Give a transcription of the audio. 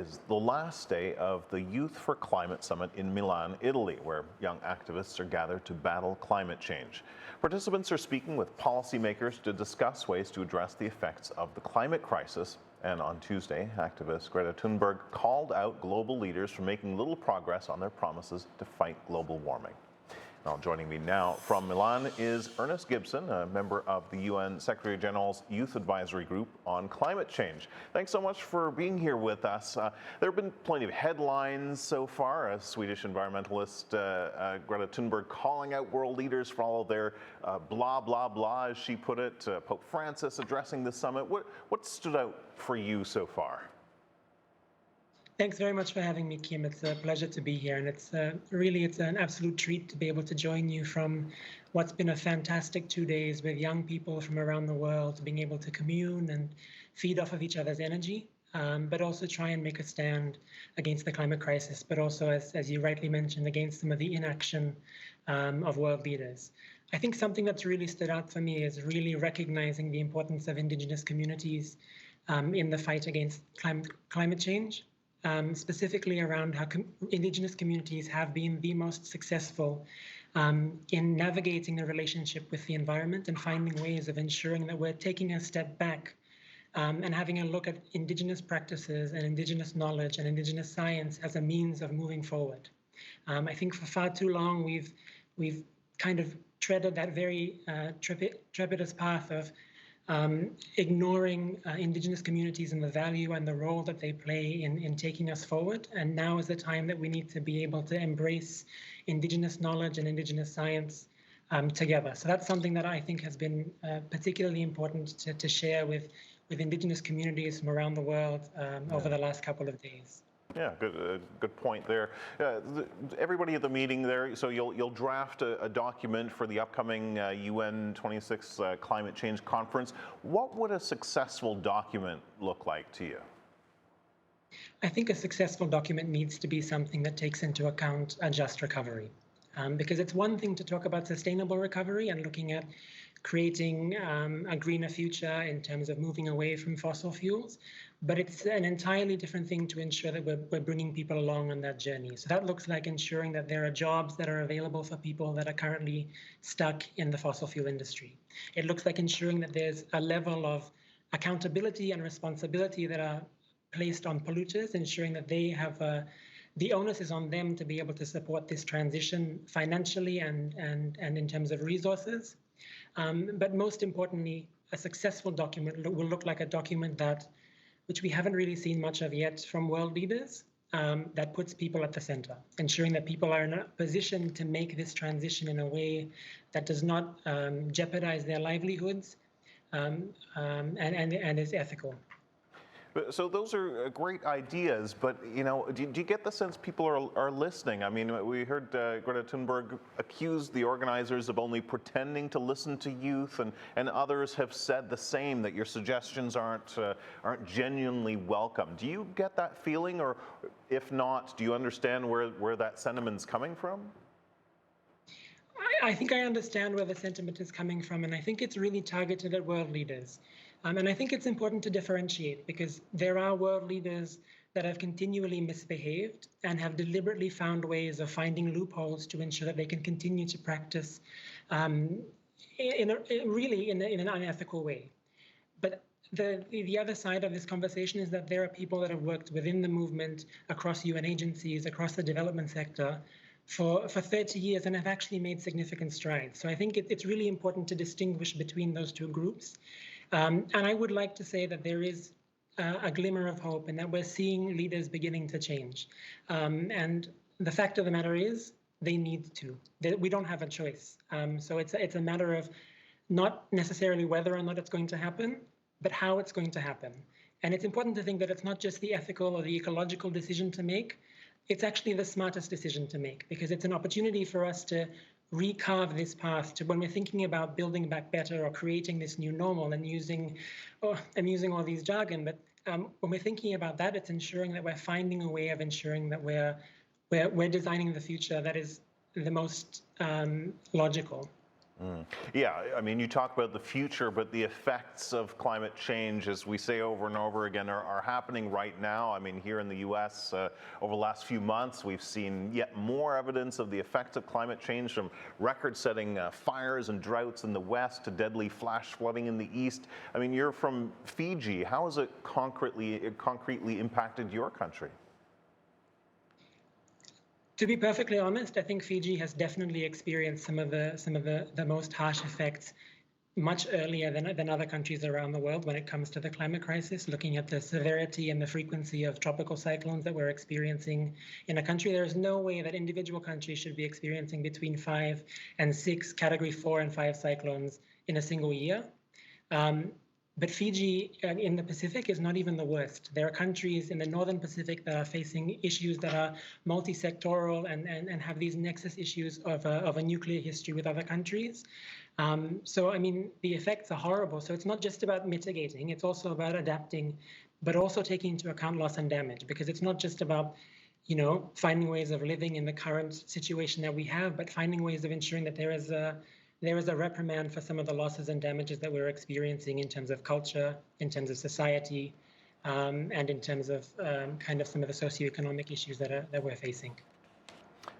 is the last day of the Youth for Climate Summit in Milan, Italy, where young activists are gathered to battle climate change. Participants are speaking with policymakers to discuss ways to address the effects of the climate crisis. And on Tuesday, activist Greta Thunberg called out global leaders for making little progress on their promises to fight global warming. Now, joining me now from Milan is Ernest Gibson, a member of the UN Secretary General's Youth Advisory Group on Climate Change. Thanks so much for being here with us. There have been plenty of headlines so far. A Swedish environmentalist, Greta Thunberg, calling out world leaders for all of their blah, blah, blah, as she put it. Pope Francis addressing the summit. What stood out for you so far? Thanks very much for having me, Kim. It's a pleasure to be here, and it's an absolute treat to be able to join you from what's been a fantastic 2 days with young people from around the world, being able to commune and feed off of each other's energy, but also try and make a stand against the climate crisis, but also, as you rightly mentioned, against some of the inaction of world leaders. I think something that's really stood out for me is really recognizing the importance of Indigenous communities in the fight against climate change. Specifically around how Indigenous communities have been the most successful in navigating the relationship with the environment and finding ways of ensuring that we're taking a step back and having a look at Indigenous practices and Indigenous knowledge and Indigenous science as a means of moving forward. I think for far too long we've kind of treaded that very trepidatious path of ignoring Indigenous communities and the value and the role that they play in taking us forward. And now is the time that we need to be able to embrace Indigenous knowledge and Indigenous science together. So that's something that I think has been particularly important to share with Indigenous communities from around the world over the last couple of days. Yeah, good point there. Everybody at the meeting there, so you'll draft a document for the upcoming UN 26 Climate Change Conference. What would a successful document look like to you? I think a successful document needs to be something that takes into account a just recovery. Because it's one thing to talk about sustainable recovery and looking at creating a greener future in terms of moving away from fossil fuels, but it's an entirely different thing to ensure that we're bringing people along on that journey. So that looks like ensuring that there are jobs that are available for people that are currently stuck in the fossil fuel industry. It looks like ensuring that there's a level of accountability and responsibility that are placed on polluters, ensuring that they have the onus is on them to be able to support this transition financially and in terms of resources. But most importantly, a successful document will look like a document which we haven't really seen much of yet from world leaders, that puts people at the center, ensuring that people are in a position to make this transition in a way that does not jeopardize their livelihoods and is ethical. So those are great ideas, but do you get the sense people are listening? I mean, we heard Greta Thunberg accuse the organizers of only pretending to listen to youth, and others have said the same, that your suggestions aren't genuinely welcome. Do you get that feeling, or if not, do you understand where that sentiment's coming from? I think I understand where the sentiment is coming from, and I think it's really targeted at world leaders. And I think it's important to differentiate, because there are world leaders that have continually misbehaved and have deliberately found ways of finding loopholes to ensure that they can continue to practice in an unethical way. But the other side of this conversation is that there are people that have worked within the movement, across UN agencies, across the development sector, for 30 years and have actually made significant strides. So I think it's really important to distinguish between those two groups. And I would like to say that there is a glimmer of hope and that we're seeing leaders beginning to change. And the fact of the matter is they need to. We don't have a choice. So it's a matter of not necessarily whether or not it's going to happen, but how it's going to happen. And it's important to think that it's not just the ethical or the ecological decision to make, it's actually the smartest decision to make, because it's an opportunity for us to recarve this path to when we're thinking about building back better or creating this new normal and I'm using all these jargon, but when we're thinking about that, it's ensuring that we're finding a way of ensuring that we're designing the future that is the most logical. Yeah, I mean, you talk about the future, but the effects of climate change, as we say over and over again, are happening right now. I mean, here in the U.S., over the last few months, we've seen yet more evidence of the effects of climate change, from record-setting fires and droughts in the west to deadly flash flooding in the east. I mean, you're from Fiji. How has it concretely impacted your country? To be perfectly honest, I think Fiji has definitely experienced some of the most harsh effects much earlier than other countries around the world when it comes to the climate crisis. Looking at the severity and the frequency of tropical cyclones that we're experiencing in a country, there is no way that individual countries should be experiencing between 5 and 6 Category 4 and 5 cyclones in a single year. But Fiji in the Pacific is not even the worst. There are countries in the Northern Pacific that are facing issues that are multi-sectoral and have these nexus issues of a nuclear history with other countries. So, I mean, the effects are horrible. So it's not just about mitigating, it's also about adapting, but also taking into account loss and damage, because it's not just about, you know, finding ways of living in the current situation that we have, but finding ways of ensuring that there is a reprimand for some of the losses and damages that we're experiencing in terms of culture, in terms of society, and in terms of kind of some of the socioeconomic issues that we're facing.